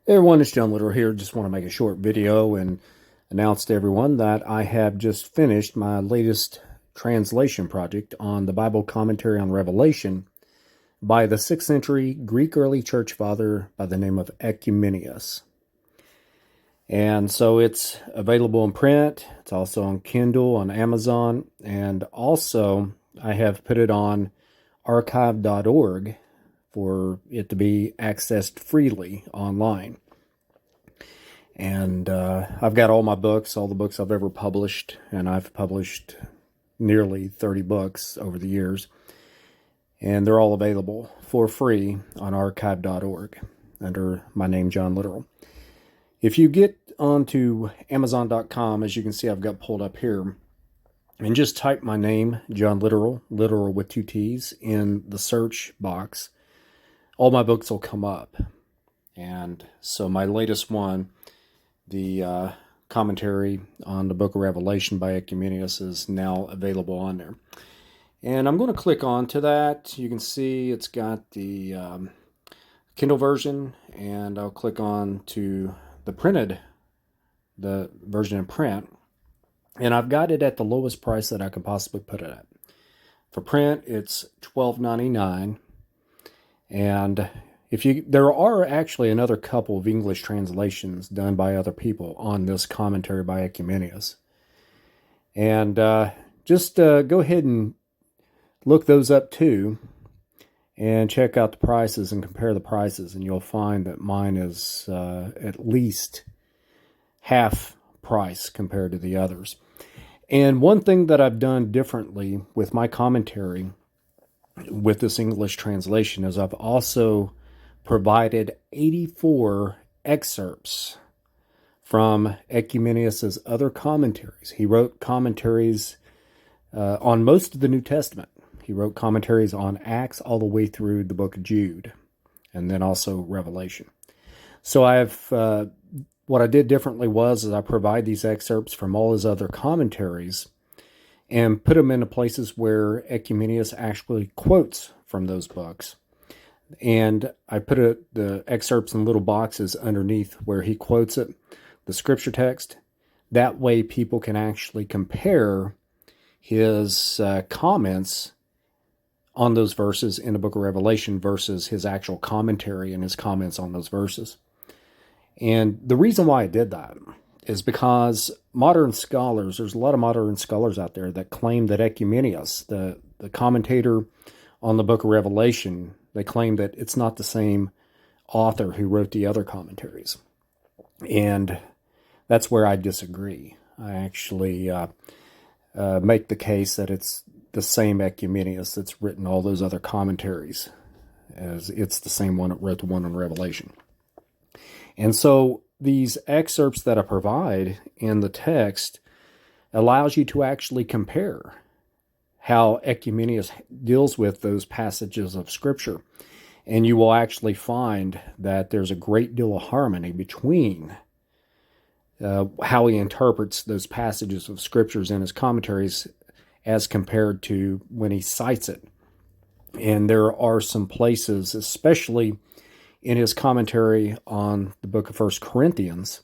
Hey everyone, it's John Little here. Just want to make a short video and announce to everyone that I have just finished my latest translation project on the Bible commentary on Revelation by the 6th century Greek early church father by the name of Oecumenius. And so it's available in print. It's also on Kindle, on Amazon, and also I have put it on archive.org for it to be accessed freely online. And I've got all my books, all the books I've ever published, and I've published nearly 30 books over the years. And they're all available for free on archive.org under my name, John Literal. If you get onto Amazon.com, as you can see I've got pulled up here, and just type my name, John Literal, literal with 2 T's, in the search box, all my books will come up. And so my latest one, the commentary on the book of Revelation by Oecumenius, is now available on there. And I'm going to click on to that. You can see it's got the Kindle version, and I'll click on to the version in print. And I've got it at the lowest price that I can possibly put it at. For print, it's $12.99. And there are actually another couple of English translations done by other people on this commentary by Oecumenius. And just go ahead and look those up too, and check out the prices and compare the prices, and you'll find that mine is at least half price compared to the others. And one thing that I've done differently with my commentary with this English translation is I've also provided 84 excerpts from Oecumenius's other commentaries. He wrote commentaries on most of the New Testament. He wrote commentaries on Acts all the way through the book of Jude, and then also Revelation. So what I did differently is I provide these excerpts from all his other commentaries and put them into places where Oecumenius actually quotes from those books. And I put the excerpts in little boxes underneath where he quotes it, the scripture text. That way people can actually compare his comments on those verses in the book of Revelation versus his actual commentary and his comments on those verses. And the reason why I did that is because modern scholars, there's a lot of modern scholars out there that claim that Oecumenius, the commentator on the book of Revelation, they claim that it's not the same author who wrote the other commentaries. And that's where I disagree. I actually make the case that it's the same Oecumenius that's written all those other commentaries, as it's the same one that wrote the one on Revelation. And so these excerpts that I provide in the text allows you to actually compare how Oecumenius deals with those passages of Scripture. And you will actually find that there's a great deal of harmony between how he interprets those passages of Scriptures in his commentaries as compared to when he cites it. And there are some places, especially in his commentary on the book of 1 Corinthians,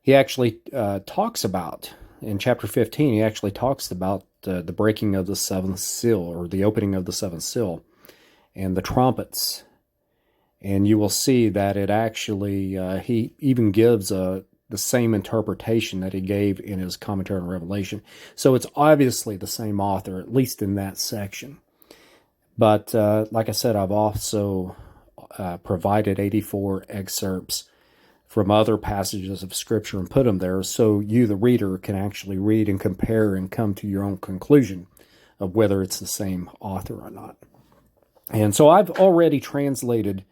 he actually talks about, in chapter 15, he actually talks about the breaking of the seventh seal, or the opening of the seventh seal, and the trumpets. And you will see that it actually, he even gives the same interpretation that he gave in his commentary on Revelation. So it's obviously the same author, at least in that section. But like I said, I've also provided 84 excerpts from other passages of Scripture and put them there so you, the reader, can actually read and compare and come to your own conclusion of whether it's the same author or not. And so I've already translated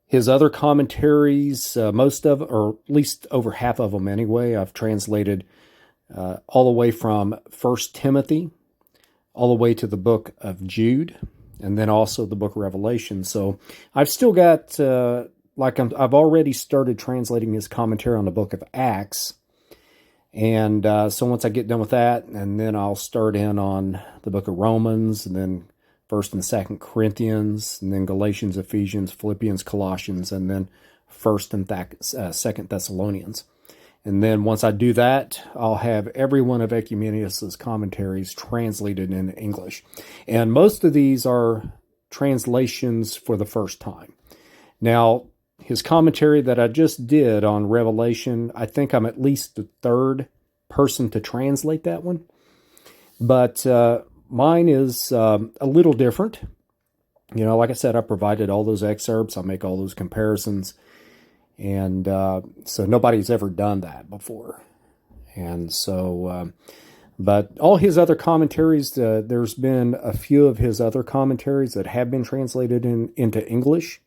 his other commentaries, most of, or at least over half of them anyway. I've translated all the way from 1 Timothy, all the way to the book of Jude, and then also the book of Revelation. So I've still got, I've already started translating his commentary on the book of Acts. And so once I get done with that, and then I'll start in on the book of Romans, and then 1st and 2nd Corinthians, and then Galatians, Ephesians, Philippians, Colossians, and then 1st and 2nd Thessalonians. And then once I do that, I'll have every one of Oecumenius's commentaries translated in English. And most of these are translations for the first time. Now, his commentary that I just did on Revelation, I think I'm at least the third person to translate that one. But mine is a little different. You know, like I said, I provided all those excerpts. I make all those comparisons. And so nobody's ever done that before. And so, but all his other commentaries, there's been a few of his other commentaries that have been translated into English.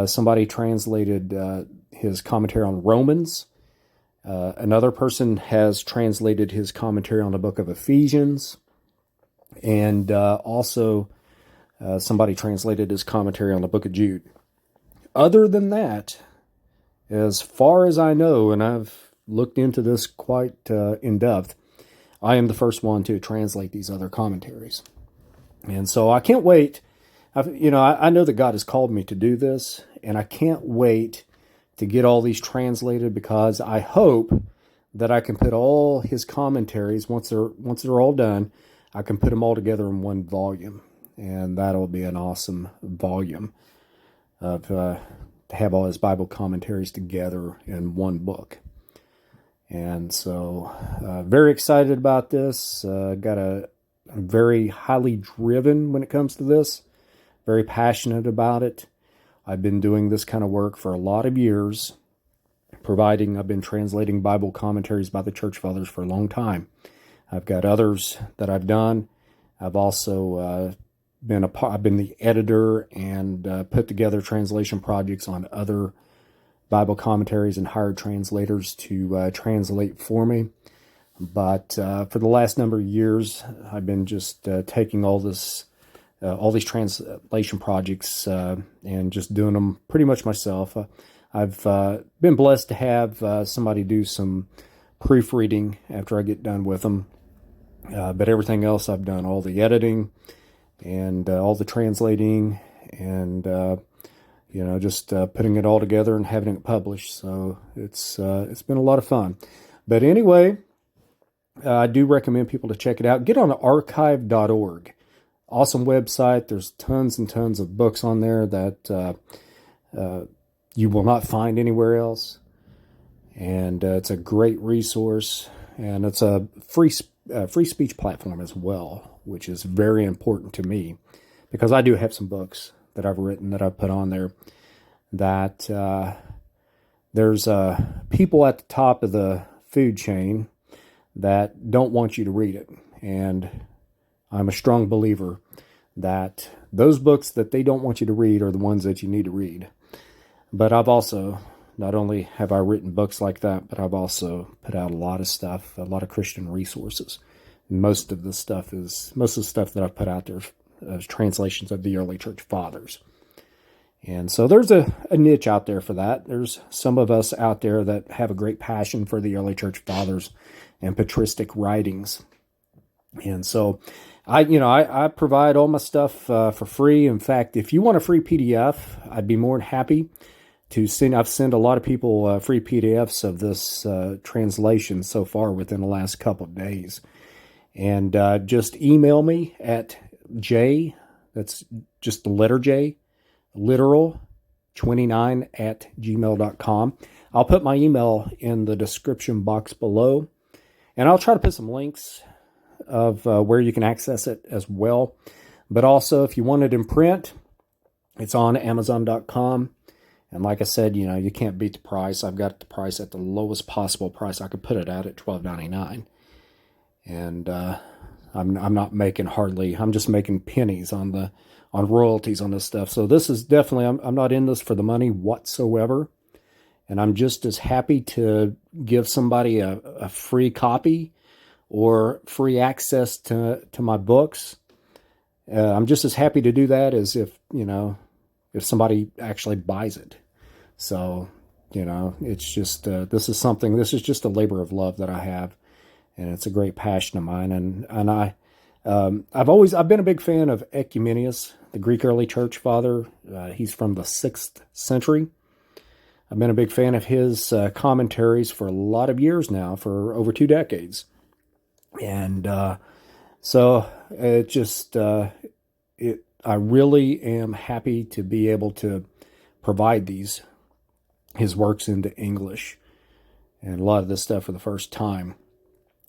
Somebody translated his commentary on Romans. Another person has translated his commentary on the book of Ephesians. And also somebody translated his commentary on the book of Jude. Other than that, as far as I know, and I've looked into this quite in depth, I am the first one to translate these other commentaries. And so I can't wait. I know that God has called me to do this, and I can't wait to get all these translated, because I hope that I can put all his commentaries, once they're all done, I can put them all together in one volume. And that'll be an awesome volume of to have all his Bible commentaries together in one book. And so very excited about this. I'm very highly driven when it comes to this. Very passionate about it. I've been doing this kind of work for a lot of years. I've been translating Bible commentaries by the Church Fathers for a long time. I've got others that I've done. I've also I've been the editor and put together translation projects on other Bible commentaries and hired translators to translate for me. But for the last number of years, I've been just taking all these translation projects and just doing them pretty much myself. I've been blessed to have somebody do some proofreading after I get done with them. But everything else, I've done all the editing and all the translating and, just putting it all together and having it published. So it's been a lot of fun. But anyway, I do recommend people to check it out. Get on archive.org. Awesome website. There's tons and tons of books on there that you will not find anywhere else. And it's a great resource. And it's a free speech platform as well, which is very important to me, because I do have some books that I've written that I've put on there that there's people at the top of the food chain that don't want you to read it. And I'm a strong believer that those books that they don't want you to read are the ones that you need to read. But I've also, not only have I written books like that, but I've also put out a lot of stuff, a lot of Christian resources. Most of the stuff that I've put out there is translations of the early church fathers. And so there's a niche out there for that. There's some of us out there that have a great passion for the early church fathers and patristic writings. And so I provide all my stuff for free. In fact, if you want a free PDF, I'd be more than happy to send. I've sent a lot of people free PDFs of this translation so far within the last couple of days. And just email me at J, that's just the letter J, literal29@gmail.com. I'll put my email in the description box below. And I'll try to put some links of where you can access it as well. But also, if you want it in print, it's on Amazon.com. And like I said, you can't beat the price. I've got the price at the lowest possible price I could put it at $12.99. And I'm not making hardly. I'm just making pennies on royalties on this stuff. So this is definitely. I'm not in this for the money whatsoever. And I'm just as happy to give somebody a free copy or free access to my books. I'm just as happy to do that as if somebody actually buys it. So, it's just, this is just a labor of love that I have, and it's a great passion of mine. And I've been a big fan of Oecumenius, the Greek early church father. He's from the 6th century. I've been a big fan of his commentaries for a lot of years now, for over 2 decades. And so it just, I really am happy to be able to provide his works into English and a lot of this stuff for the first time.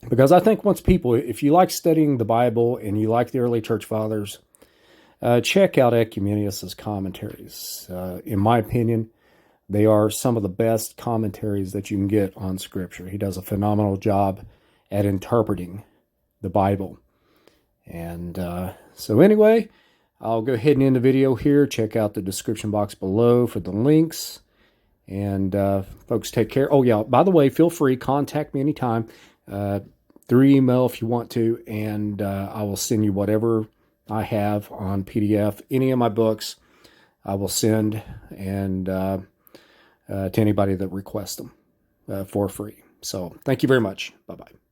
Because I think once people, if you like studying the Bible and you like the early church fathers, check out Oecumenius' commentaries. In my opinion, they are some of the best commentaries that you can get on Scripture. He does a phenomenal job at interpreting the Bible. And so anyway, I'll go ahead and end the video here. Check out the description box below for the links. And folks, take care. Oh, yeah, by the way, feel free, contact me anytime through email if you want to, and I will send you whatever I have on PDF. Any of my books I will send and to anybody that requests them for free. So thank you very much. Bye-bye.